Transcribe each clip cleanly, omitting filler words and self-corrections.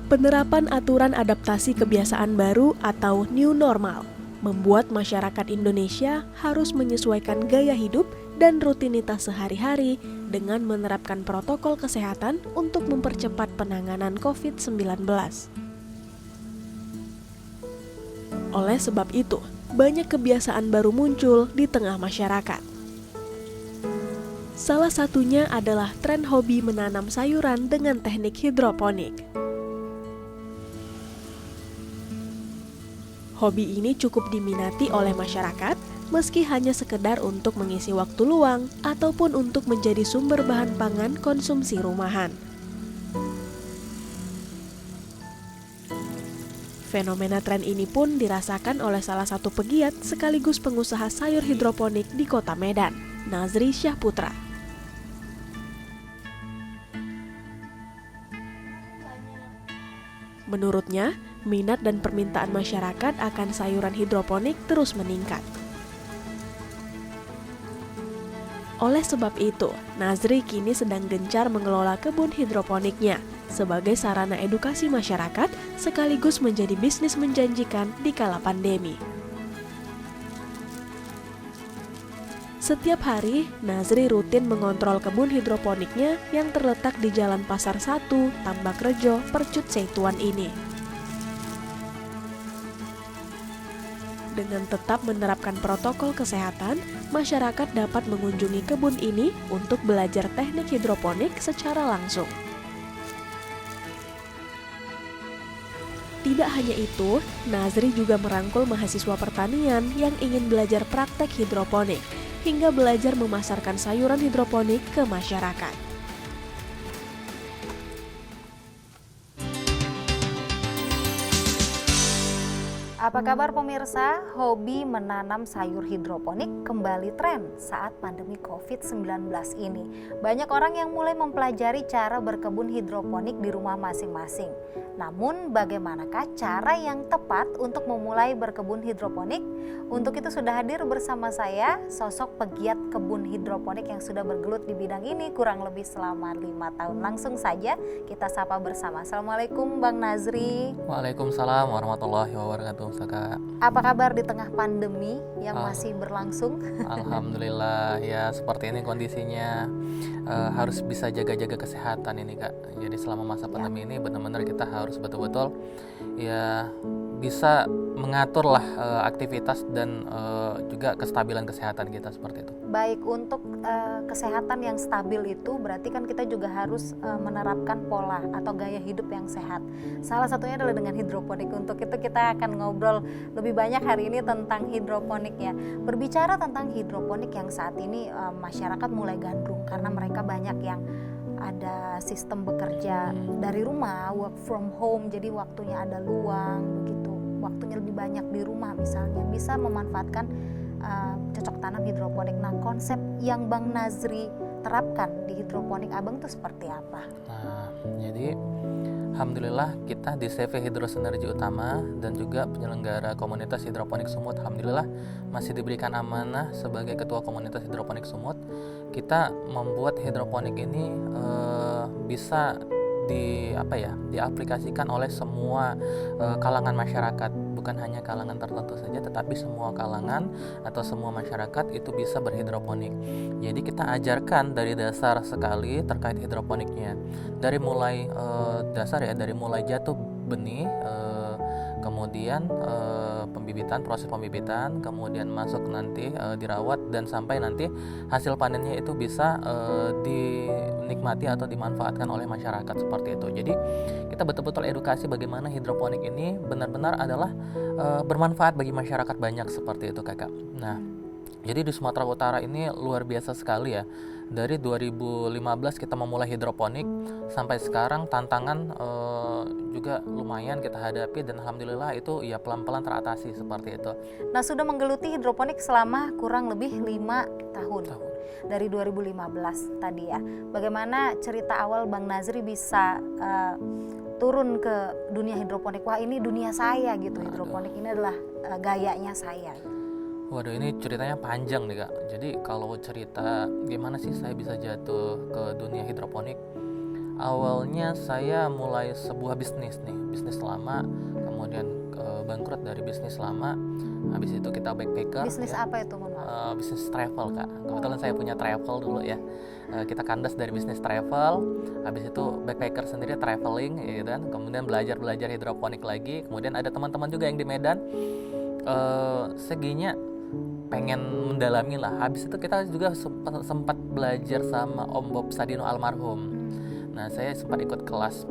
Penerapan aturan adaptasi kebiasaan baru atau new normal membuat masyarakat Indonesia harus menyesuaikan gaya hidup dan rutinitas sehari-hari dengan menerapkan protokol kesehatan untuk mempercepat penanganan COVID-19. Oleh sebab itu, banyak kebiasaan baru muncul di tengah masyarakat. Salah satunya adalah tren hobi menanam sayuran dengan teknik hidroponik. Hobi ini cukup diminati oleh masyarakat, meski hanya sekedar untuk mengisi waktu luang ataupun untuk menjadi sumber bahan pangan konsumsi rumahan. Fenomena tren ini pun dirasakan oleh salah satu pegiat sekaligus pengusaha sayur hidroponik di Kota Medan, Nazri Syahputra. Menurutnya, minat dan permintaan masyarakat akan sayuran hidroponik terus meningkat. Oleh sebab itu, Nazri kini sedang gencar mengelola kebun hidroponiknya sebagai sarana edukasi masyarakat sekaligus menjadi bisnis menjanjikan di kala pandemi. Setiap hari, Nazri rutin mengontrol kebun hidroponiknya yang terletak di Jalan Pasar 1, Tambak Rejo, Percut Seituan ini. Dengan tetap menerapkan protokol kesehatan, masyarakat dapat mengunjungi kebun ini untuk belajar teknik hidroponik secara langsung. Tidak hanya itu, Nazri juga merangkul mahasiswa pertanian yang ingin belajar praktek hidroponik, hingga belajar memasarkan sayuran hidroponik ke masyarakat. Apa kabar pemirsa? Hobi menanam sayur hidroponik kembali tren saat pandemi COVID-19 ini. Banyak orang yang mulai mempelajari cara berkebun hidroponik di rumah masing-masing. Namun bagaimanakah cara yang tepat untuk memulai berkebun hidroponik? Untuk itu sudah hadir bersama saya sosok pegiat kebun hidroponik yang sudah bergelut di bidang ini kurang lebih selama 5 tahun. Langsung saja kita sapa bersama. Assalamualaikum Bang Nazri. Waalaikumsalam warahmatullahi wabarakatuh. Kak. Apa kabar di tengah pandemi yang masih berlangsung? Alhamdulillah, ya seperti ini kondisinya, harus bisa jaga-jaga kesehatan ini Kak. Jadi selama masa pandemi ini benar-benar kita harus betul-betul ya bisa mengatur lah aktivitas dan juga kestabilan kesehatan kita seperti itu. Baik, untuk kesehatan yang stabil itu berarti kan kita juga harus menerapkan pola atau gaya hidup yang sehat. Salah satunya adalah dengan hidroponik. Untuk itu kita akan ngobrol lebih banyak hari ini tentang hidroponik ya. Berbicara tentang hidroponik yang saat ini masyarakat mulai gandrung karena mereka banyak yang ada sistem bekerja dari rumah, work from home, jadi waktunya ada luang begitu, waktunya lebih banyak di rumah misalnya, bisa memanfaatkan cocok tanam hidroponik. Nah, konsep yang Bang Nazri terapkan di hidroponik Abang itu seperti apa? Nah, jadi alhamdulillah kita di CV Hidro Sinergi Utama dan juga penyelenggara komunitas hidroponik Sumut, alhamdulillah masih diberikan amanah sebagai ketua komunitas hidroponik Sumut. Kita membuat hidroponik ini bisa diaplikasikan oleh semua kalangan masyarakat, bukan hanya kalangan tertentu saja, tetapi semua kalangan atau semua masyarakat itu bisa berhidroponik. Jadi kita ajarkan dari dasar sekali terkait hidroponiknya, dari mulai dasar ya, dari mulai jatuh benih, kemudian proses pembibitan, kemudian masuk nanti dirawat dan sampai nanti hasil panennya itu bisa dinikmati atau dimanfaatkan oleh masyarakat seperti itu. Jadi kita betul-betul edukasi bagaimana hidroponik ini benar-benar adalah bermanfaat bagi masyarakat banyak seperti itu Kakak. Nah, jadi di Sumatera Utara ini luar biasa sekali ya. Dari 2015 kita memulai hidroponik sampai sekarang tantangan juga lumayan kita hadapi dan alhamdulillah itu ya pelan-pelan teratasi seperti itu. Nah, sudah menggeluti hidroponik selama kurang lebih 5 tahun. Dari 2015 tadi ya. Bagaimana cerita awal Bang Nazri bisa turun ke dunia hidroponik? Wah, ini dunia saya gitu. Hidroponik ini adalah gayanya saya. Waduh, ini ceritanya panjang nih Kak. Jadi kalau cerita gimana sih saya bisa jatuh ke dunia hidroponik, Awalnya saya mulai sebuah bisnis lama, kemudian bangkrut dari bisnis lama. Habis itu kita backpacker. Bisnis ya. apa itu, mohon maaf? Bisnis travel, Kak. Kebetulan saya punya travel dulu ya. Kita kandas dari bisnis travel, habis itu backpacker sendiri, traveling, ya kan. Kemudian belajar hidroponik lagi. Kemudian ada teman-teman juga yang di Medan. Seginya pengen mendalami lah. Habis itu kita juga sempat belajar sama Om Bob Sadino almarhum. Nah, saya sempat ikut kelas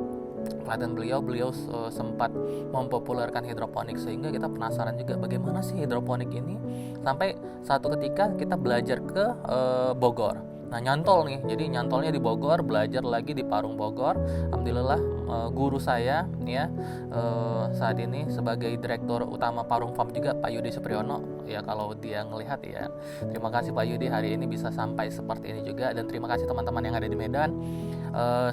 pelatihan beliau sempat mempopulerkan hidroponik, sehingga kita penasaran juga bagaimana sih hidroponik ini, sampai satu ketika kita belajar ke Bogor. Nah, nyantol nih, jadi nyantolnya di Bogor, belajar lagi di Parung Bogor. Alhamdulillah guru saya ya saat ini sebagai Direktur Utama Parung Farm juga, Pak Yudi Supriyono ya, kalau dia ngelihat ya. Terima kasih Pak Yudi, hari ini bisa sampai seperti ini juga, dan terima kasih teman-teman yang ada di Medan.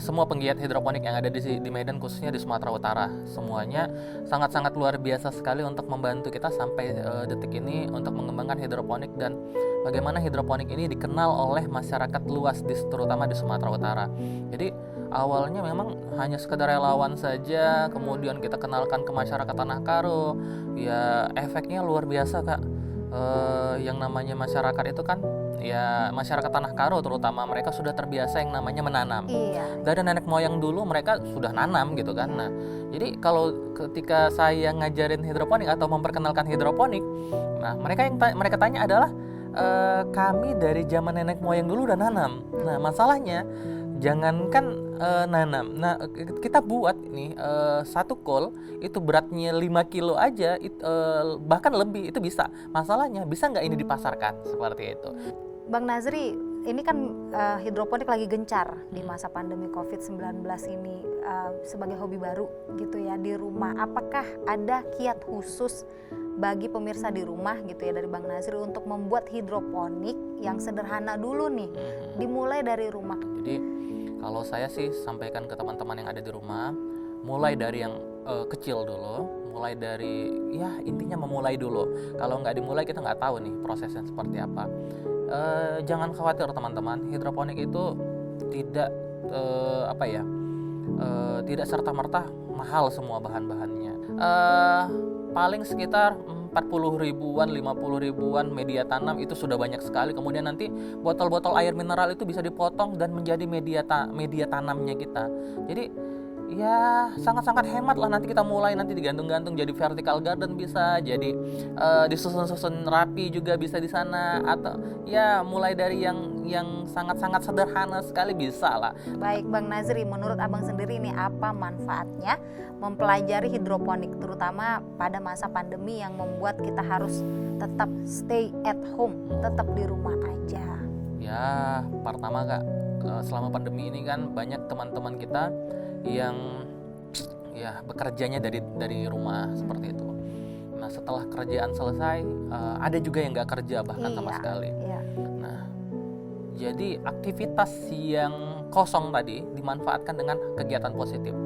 Semua penggiat hidroponik yang ada di Medan, khususnya di Sumatera Utara, semuanya sangat-sangat luar biasa sekali untuk membantu kita sampai detik ini untuk mengembangkan hidroponik, dan bagaimana hidroponik ini dikenal oleh masyarakat luas terutama di Sumatera Utara. Jadi awalnya memang hanya sekedar relawan saja, kemudian kita kenalkan ke masyarakat Tanah Karo, ya efeknya luar biasa, Kak. Yang namanya masyarakat itu kan ya, masyarakat Tanah Karo terutama, mereka sudah terbiasa yang namanya menanam. Iya. Dari nenek moyang dulu mereka sudah nanam gitu kan. Nah, jadi kalau ketika saya ngajarin hidroponik atau memperkenalkan hidroponik, nah mereka tanya adalah kami dari zaman nenek moyang dulu udah nanam. Nah, masalahnya jangankan nanam. Nah, kita buat nih satu kol itu beratnya 5 kilo aja, bahkan lebih itu bisa. Masalahnya bisa nggak ini dipasarkan seperti itu. Bang Nazri, ini kan hidroponik lagi gencar di masa pandemi COVID-19 ini, sebagai hobi baru gitu ya di rumah. Apakah ada kiat khusus bagi pemirsa di rumah gitu ya dari Bang Nazri untuk membuat hidroponik yang sederhana dulu nih, dimulai dari rumah? Jadi kalau saya sih sampaikan ke teman-teman yang ada di rumah, mulai dari yang kecil dulu, mulai dari ya intinya memulai dulu. Kalau nggak dimulai kita nggak tahu nih prosesnya seperti apa. Jangan khawatir teman-teman, hidroponik itu tidak tidak serta-merta mahal semua bahan-bahannya. Paling sekitar 40 ribuan, 50 ribuan media tanam itu sudah banyak sekali. Kemudian nanti botol-botol air mineral itu bisa dipotong dan menjadi media tanamnya kita. Jadi ya sangat-sangat hemat lah, nanti kita mulai nanti digantung-gantung jadi vertical garden bisa, jadi disusun-susun rapi juga bisa di sana, atau ya mulai dari yang sangat-sangat sederhana sekali bisa lah. Baik Bang Nazri, menurut Abang sendiri ini apa manfaatnya mempelajari hidroponik, terutama pada masa pandemi yang membuat kita harus tetap stay at home, tetap di rumah aja? Ya, pertama Kak, selama pandemi ini kan banyak teman-teman kita yang ya bekerjanya dari rumah seperti itu. Nah, setelah kerjaan selesai, ada juga yang nggak kerja bahkan sama sekali. Iya. Nah, jadi aktivitas yang kosong tadi dimanfaatkan dengan kegiatan positif.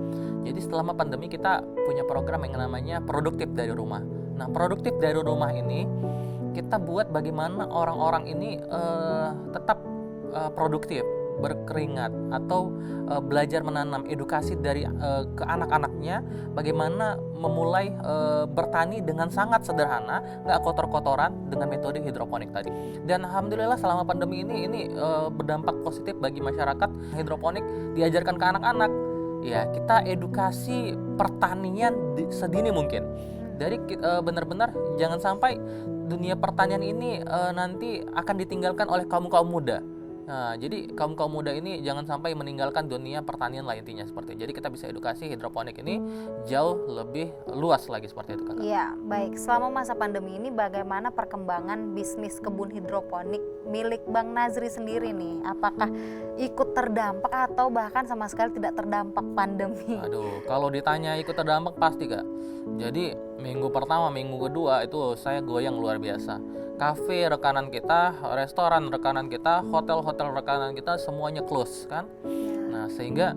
Jadi selama pandemi kita punya program yang namanya produktif dari rumah. Nah, produktif dari rumah ini kita buat bagaimana orang-orang ini tetap produktif, berkeringat, atau belajar menanam, edukasi dari ke anak-anaknya bagaimana memulai bertani dengan sangat sederhana, nggak kotor-kotoran, dengan metode hidroponik tadi. Dan alhamdulillah selama pandemi ini berdampak positif bagi masyarakat. Hidroponik diajarkan ke anak-anak, ya kita edukasi pertanian sedini mungkin. Dari benar-benar jangan sampai dunia pertanian ini nanti akan ditinggalkan oleh kaum-kaum muda. Nah, jadi kaum-kaum muda ini jangan sampai meninggalkan dunia pertanian lah, intinya seperti itu. Jadi kita bisa edukasi hidroponik ini jauh lebih luas lagi seperti itu, Kakak. Iya, baik. Selama masa pandemi ini bagaimana perkembangan bisnis kebun hidroponik milik Bang Nazri sendiri nih? Apakah ikut terdampak atau bahkan sama sekali tidak terdampak pandemi? Aduh, kalau ditanya ikut terdampak pasti, Kak. Jadi minggu pertama, minggu kedua itu saya goyang luar biasa. Kafe rekanan kita, restoran rekanan kita, hotel-hotel rekanan kita semuanya close kan. Nah, sehingga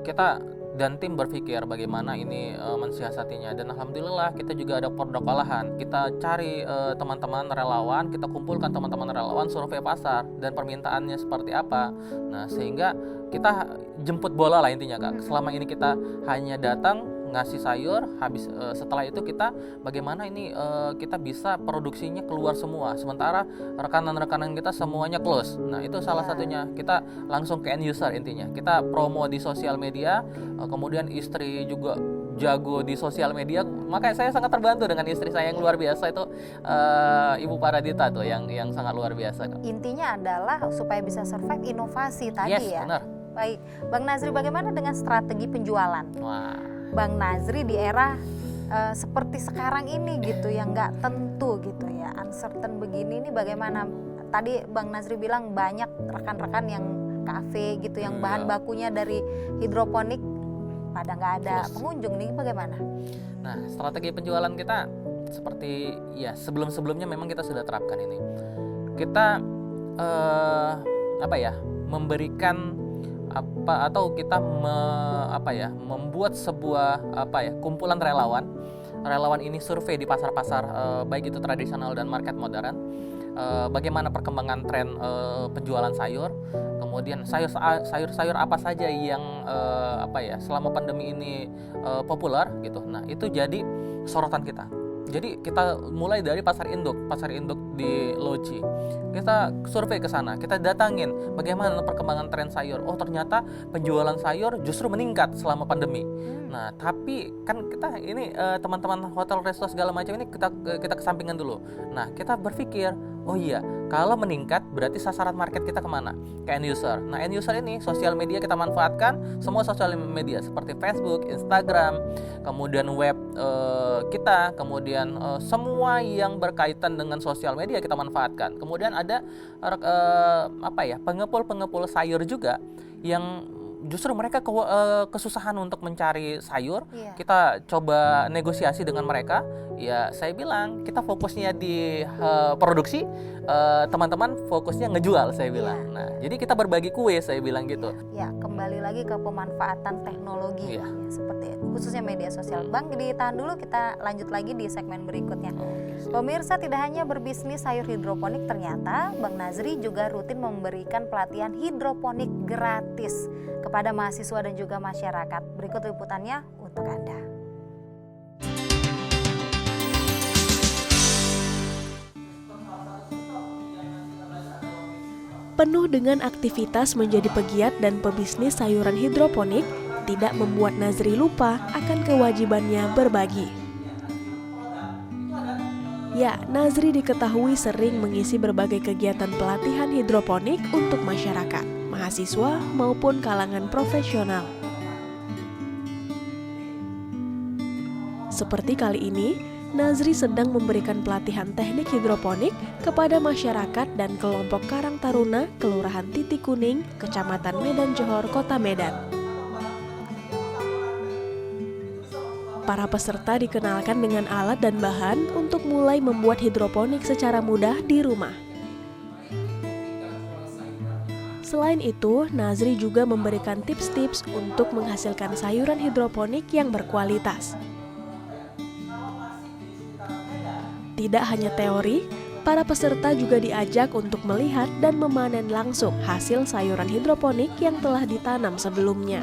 kita dan tim berpikir bagaimana ini mensiasatinya, dan alhamdulillah kita juga ada produk olahan. Kita cari teman-teman relawan, kita kumpulkan teman-teman relawan, survei pasar dan permintaannya seperti apa. Nah, sehingga kita jemput bola lah intinya Kak. Selama ini kita hanya datang ngasih sayur, habis setelah itu kita bagaimana ini kita bisa produksinya keluar semua, sementara rekanan-rekanan kita semuanya close. Nah, itu salah satunya, kita langsung ke end user intinya. Kita promo di sosial media, kemudian istri juga jago di sosial media, makanya saya sangat terbantu dengan istri saya yang luar biasa itu, Ibu Paradita tuh yang sangat luar biasa. Intinya adalah supaya bisa survive inovasi tadi Yes, ya. benar. Baik, Bang Nazri, bagaimana dengan strategi penjualan? Wah, Bang Nazri di era seperti sekarang ini gitu, yang nggak tentu gitu ya, uncertain begini, ini bagaimana? Tadi Bang Nazri bilang banyak rekan-rekan yang kafe gitu, yang bahan bakunya dari hidroponik, pada nggak ada pengunjung nih, bagaimana? nah strategi penjualan kita seperti ya sebelum-sebelumnya memang kita sudah terapkan ini. Kita memberikan apa, atau kita membuat sebuah kumpulan relawan. Relawan ini survei di pasar-pasar baik itu tradisional dan market modern. Bagaimana perkembangan tren penjualan sayur, kemudian sayur apa saja yang selama pandemi ini populer gitu. Nah, itu jadi sorotan kita. Jadi kita mulai dari pasar induk di Loji. Kita survei ke sana, kita datangin bagaimana perkembangan tren sayur. Oh, ternyata penjualan sayur justru meningkat selama pandemi. Nah, tapi kan kita ini teman-teman hotel, resto segala macam ini kita kesampingkan dulu. Nah, kita berpikir, oh iya, kalau meningkat berarti sasaran market kita kemana? Ke end user. Nah, end user ini sosial media kita manfaatkan, semua sosial media seperti Facebook, Instagram, kemudian web kita, kemudian semua yang berkaitan dengan sosial media kita manfaatkan. Kemudian ada pengepul sayur juga yang justru mereka kesusahan untuk mencari sayur. Kita coba negosiasi dengan mereka. Ya, saya bilang kita fokusnya di produksi, teman-teman fokusnya ngejual, saya bilang. Nah, jadi kita berbagi kue, saya bilang gitu. Ya, kembali lagi ke pemanfaatan teknologi, ya, seperti khususnya media sosial. Bang, ditahan dulu, kita lanjut lagi di segmen berikutnya. Pemirsa, tidak hanya berbisnis sayur hidroponik, ternyata Bang Nazri juga rutin memberikan pelatihan hidroponik gratis kepada mahasiswa dan juga masyarakat. Berikut liputannya untuk Anda. Penuh dengan aktivitas menjadi pegiat dan pebisnis sayuran hidroponik, tidak membuat Nazri lupa akan kewajibannya berbagi. Ya, Nazri diketahui sering mengisi berbagai kegiatan pelatihan hidroponik untuk masyarakat, mahasiswa maupun kalangan profesional. Seperti kali ini, Nazri sedang memberikan pelatihan teknik hidroponik kepada masyarakat dan kelompok Karang Taruna, Kelurahan Titik Kuning, Kecamatan Medan Johor, Kota Medan. Para peserta dikenalkan dengan alat dan bahan untuk mulai membuat hidroponik secara mudah di rumah. Selain itu, Nazri juga memberikan tips-tips untuk menghasilkan sayuran hidroponik yang berkualitas. Tidak hanya teori, para peserta juga diajak untuk melihat dan memanen langsung hasil sayuran hidroponik yang telah ditanam sebelumnya.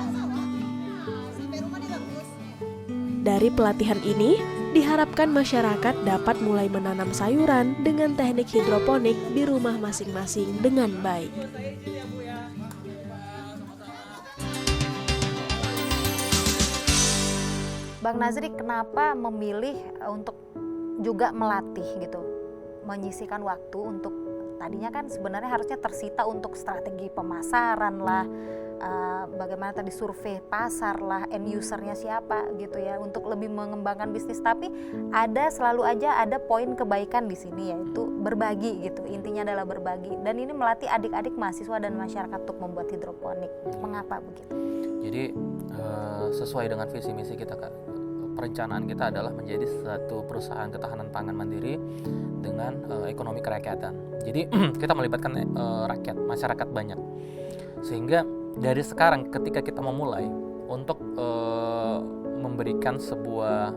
Dari pelatihan ini, diharapkan masyarakat dapat mulai menanam sayuran dengan teknik hidroponik di rumah masing-masing dengan baik. Bang Nazri, kenapa memilih untuk juga melatih gitu, menyisihkan waktu untuk, tadinya kan sebenarnya harusnya tersita untuk strategi pemasaran lah, bagaimana tadi survei pasar lah, end usernya siapa gitu ya, untuk lebih mengembangkan bisnis, tapi selalu aja ada poin kebaikan di sini, yaitu berbagi gitu, intinya adalah berbagi, dan ini melatih adik-adik mahasiswa dan masyarakat untuk membuat hidroponik. Mengapa begitu? Jadi sesuai dengan visi misi kita Kak, perencanaan kita adalah menjadi satu perusahaan ketahanan pangan mandiri dengan ekonomi kerakyatan. Jadi kita melibatkan rakyat, masyarakat banyak. Sehingga dari sekarang ketika kita memulai untuk memberikan sebuah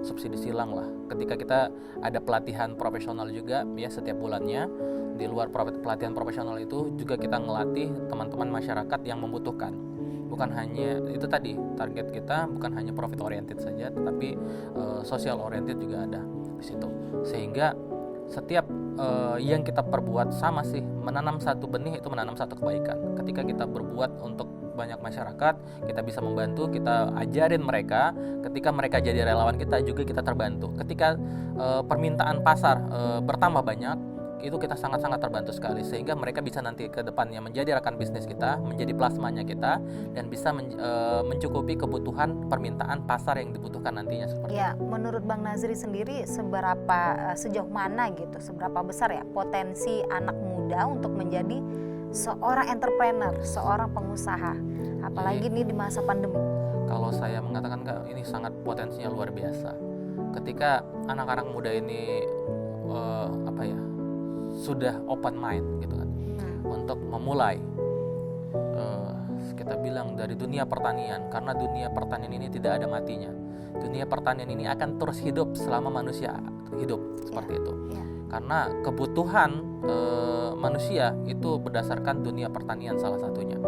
subsidi silang lah. Ketika kita ada pelatihan profesional juga ya setiap bulannya, di luar pelatihan profesional itu juga kita ngelatih teman-teman masyarakat yang membutuhkan. Bukan hanya itu tadi, target kita bukan hanya profit oriented saja, tetapi social oriented juga ada di situ. Sehingga setiap yang kita perbuat sama sih, menanam satu benih itu menanam satu kebaikan. Ketika kita berbuat untuk banyak masyarakat, kita bisa membantu, kita ajarin mereka, ketika mereka jadi relawan kita juga kita terbantu. Ketika permintaan pasar bertambah banyak, itu kita sangat-sangat terbantu sekali, sehingga mereka bisa nanti ke depannya menjadi rekan bisnis kita, menjadi plasmanya kita, dan bisa mencukupi kebutuhan permintaan pasar yang dibutuhkan nantinya seperti ya. Menurut Bang Nazri sendiri, sejauh mana gitu, seberapa besar ya potensi anak muda untuk menjadi seorang entrepreneur, seorang pengusaha, apalagi ini di masa pandemi? Kalau saya mengatakan Kak, ini sangat potensinya luar biasa. Ketika anak-anak muda ini sudah open mind gitu kan, untuk memulai kita bilang dari dunia pertanian, karena dunia pertanian ini tidak ada matinya. Dunia pertanian ini akan terus hidup selama manusia hidup seperti itu. Karena kebutuhan manusia itu berdasarkan dunia pertanian salah satunya.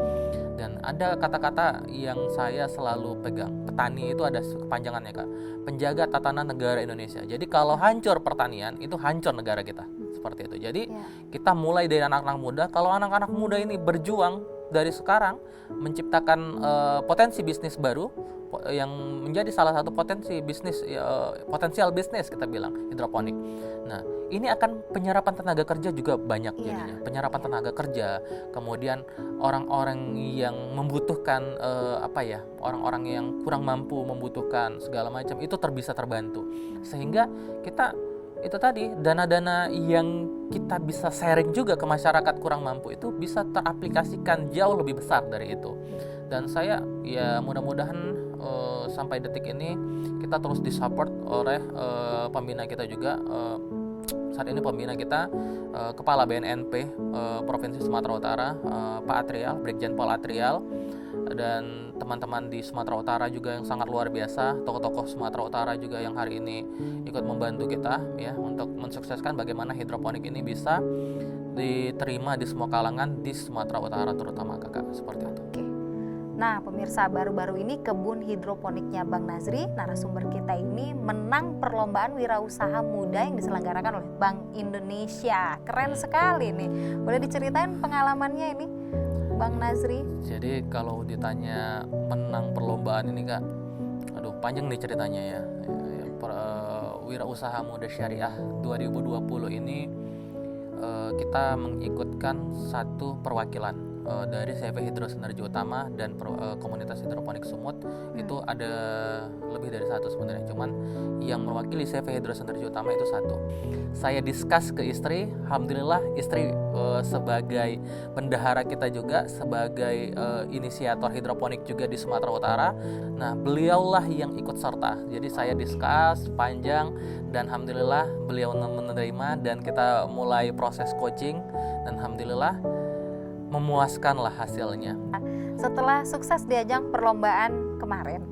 Dan ada kata-kata yang saya selalu pegang. Petani itu ada kepanjangannya Kak, penjaga tatanan negara Indonesia. Jadi kalau hancur pertanian, itu hancur negara kita. Seperti itu. Jadi kita mulai dari anak-anak muda. Kalau anak-anak muda ini berjuang dari sekarang menciptakan potensi bisnis baru yang menjadi salah satu potensial bisnis kita bilang hidroponik. Nah, ini akan penyerapan tenaga kerja juga banyak jadinya. Penyerapan tenaga kerja, kemudian orang-orang yang membutuhkan orang-orang yang kurang mampu membutuhkan segala macam itu bisa terbantu. Sehingga kita itu tadi, dana-dana yang kita bisa sharing juga ke masyarakat kurang mampu itu bisa teraplikasikan jauh lebih besar dari itu. Dan saya ya mudah-mudahan sampai detik ini kita terus disupport oleh pembina kita juga. Saat ini pembina kita Kepala BNNP Provinsi Sumatera Utara, Pak Atrial, Brigjen Pol Atrial, dan teman-teman di Sumatera Utara juga yang sangat luar biasa, tokoh-tokoh Sumatera Utara juga yang hari ini ikut membantu kita ya untuk mensukseskan bagaimana hidroponik ini bisa diterima di semua kalangan di Sumatera Utara terutama Kakak, seperti itu. Oke. Nah, pemirsa, baru-baru ini kebun hidroponiknya Bang Nazri, narasumber kita ini menang perlombaan wirausaha muda yang diselenggarakan oleh Bank Indonesia. Keren sekali nih. Boleh diceritain pengalamannya ini, Bang Nazri? Jadi kalau ditanya menang perlombaan ini Kak, aduh panjang nih ceritanya ya. Wirausaha Muda Syariah 2020 ini kita mengikutkan satu perwakilan dari CV Hidro Sinergi Utama dan komunitas hidroponik Sumut. Itu ada lebih dari satu sebenarnya, cuman yang mewakili CV Hidro Sinergi Utama itu satu. Saya discuss ke istri, alhamdulillah istri sebagai bendahara kita juga, sebagai inisiator hidroponik juga di Sumatera Utara. Nah, beliaulah yang ikut serta. Jadi saya discuss panjang dan alhamdulillah beliau menerima dan kita mulai proses coaching dan alhamdulillah memuaskanlah hasilnya. Setelah sukses di ajang perlombaan kemarin,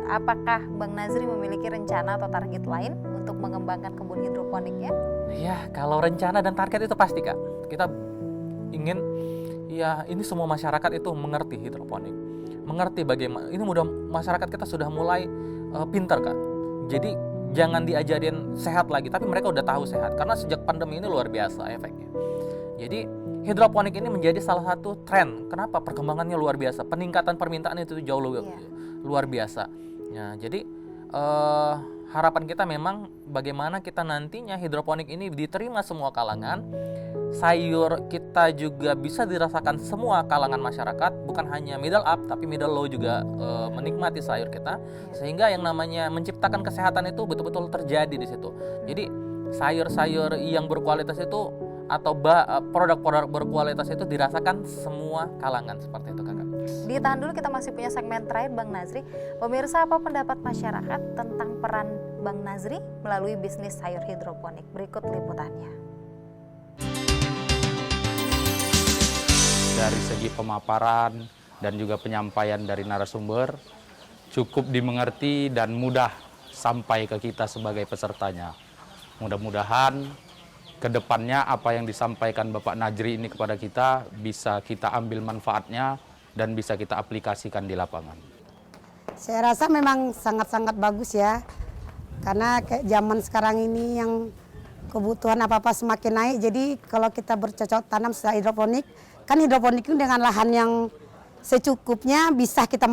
apakah Bang Nazri memiliki rencana atau target lain untuk mengembangkan kebun hidroponiknya? Ya, kalau rencana dan target itu pasti Kak. Kita ingin ya ini semua masyarakat itu mengerti hidroponik. Mengerti bagaimana ini masyarakat kita sudah mulai pintar Kak. Jadi jangan diajarin sehat lagi, tapi mereka udah tahu sehat karena sejak pandemi ini luar biasa efeknya. Jadi hidroponik ini menjadi salah satu tren. Kenapa? Perkembangannya luar biasa. Peningkatan permintaan itu jauh luar biasa. Ya, jadi harapan kita memang bagaimana kita nantinya hidroponik ini diterima semua kalangan. Sayur kita juga bisa dirasakan semua kalangan masyarakat, bukan hanya middle up tapi middle low juga menikmati sayur kita. Sehingga yang namanya menciptakan kesehatan itu betul-betul terjadi di situ. Jadi sayur-sayur yang berkualitas itu atau produk-produk berkualitas itu dirasakan semua kalangan, seperti itu Kakak. Ditahan dulu, kita masih punya segmen terakhir Bang Nazri. Pemirsa, apa pendapat masyarakat tentang peran Bang Nazri melalui bisnis sayur hidroponik? Berikut liputannya. Dari segi pemaparan dan juga penyampaian dari narasumber cukup dimengerti dan mudah sampai ke kita sebagai pesertanya. Mudah-mudahan ke depannya apa yang disampaikan Bapak Najri ini kepada kita bisa kita ambil manfaatnya dan bisa kita aplikasikan di lapangan. Saya rasa memang sangat-sangat bagus ya, karena kayak zaman sekarang ini yang kebutuhan apa-apa semakin naik, jadi kalau kita bercocok tanam secara hidroponik, kan hidroponik itu dengan lahan yang secukupnya bisa kita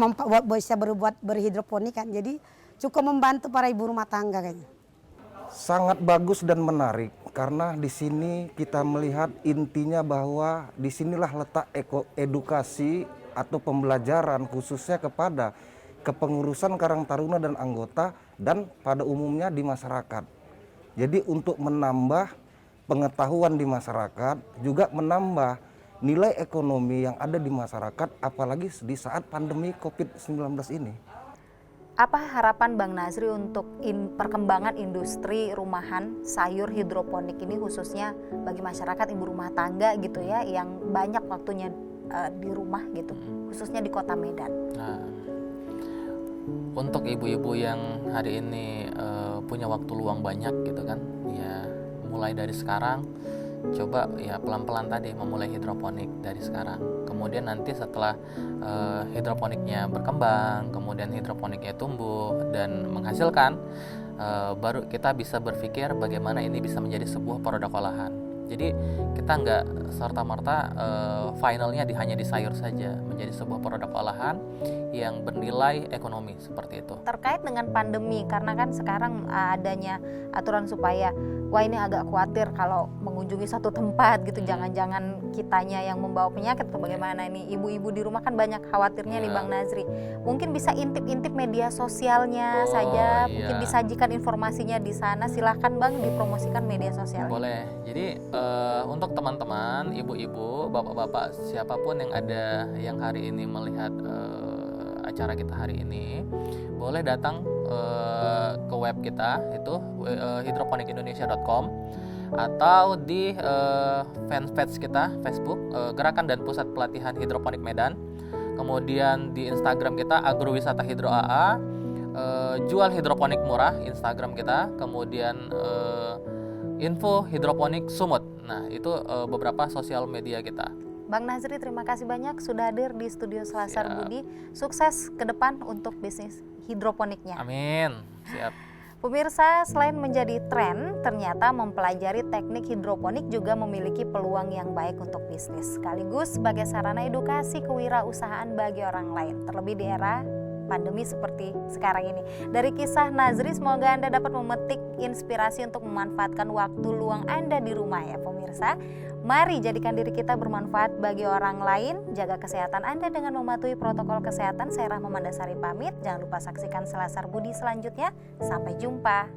bisa berbuat berhidroponik kan, jadi cukup membantu para ibu rumah tangga kayaknya. Sangat bagus dan menarik karena di sini kita melihat intinya bahwa disinilah letak edukasi atau pembelajaran khususnya kepada kepengurusan Karang Taruna dan anggota dan pada umumnya di masyarakat. Jadi untuk menambah pengetahuan di masyarakat juga menambah nilai ekonomi yang ada di masyarakat apalagi di saat pandemi COVID-19 ini. Apa harapan Bang Nazri untuk perkembangan industri rumahan sayur hidroponik ini khususnya bagi masyarakat ibu rumah tangga gitu ya yang banyak waktunya di rumah gitu, khususnya di Kota Medan. Nah, untuk ibu-ibu yang hari ini punya waktu luang banyak gitu kan, ya mulai dari sekarang coba ya pelan-pelan tadi memulai hidroponik dari sekarang. Kemudian nanti setelah hidroponiknya berkembang, kemudian hidroponiknya tumbuh dan menghasilkan, baru kita bisa berpikir bagaimana ini bisa menjadi sebuah produk olahan. Jadi kita nggak serta-merta finalnya hanya di sayur saja, menjadi sebuah produk olahan yang bernilai ekonomi seperti itu. Terkait dengan pandemi, karena kan sekarang adanya aturan supaya wah ini agak khawatir kalau mengunjungi satu tempat gitu, jangan-jangan kitanya yang membawa penyakit atau bagaimana ini. Ibu-ibu di rumah kan banyak khawatirnya nih Bang Nazri. Mungkin bisa intip-intip media sosialnya saja, mungkin disajikan informasinya di sana. Silahkan Bang dipromosikan media sosialnya. Boleh. Jadi untuk teman-teman, ibu-ibu, bapak-bapak, siapapun yang ada yang hari ini melihat acara kita hari ini, boleh datang ke web kita itu hidroponikindonesia.com atau di fanpage kita Facebook Gerakan dan Pusat Pelatihan Hidroponik Medan. Kemudian di Instagram kita Agrowisata Hidro AA, jual hidroponik murah Instagram kita. Kemudian info hidroponik Sumut. Nah, itu beberapa sosial media kita. Bang Nazri, terima kasih banyak sudah hadir di studio Selasar Budi. Sukses ke depan untuk bisnis hidroponiknya. Amin. Siap. Pemirsa, selain menjadi tren, ternyata mempelajari teknik hidroponik juga memiliki peluang yang baik untuk bisnis, sekaligus sebagai sarana edukasi kewirausahaan bagi orang lain, terlebih di era pandemi seperti sekarang ini. Dari kisah Nazri, semoga Anda dapat memetik inspirasi untuk memanfaatkan waktu luang Anda di rumah ya pemirsa. Mari jadikan diri kita bermanfaat bagi orang lain. Jaga kesehatan Anda dengan mematuhi protokol kesehatan. Saya Rahma Mandasari pamit. Jangan lupa saksikan Selasar Budi selanjutnya. Sampai jumpa.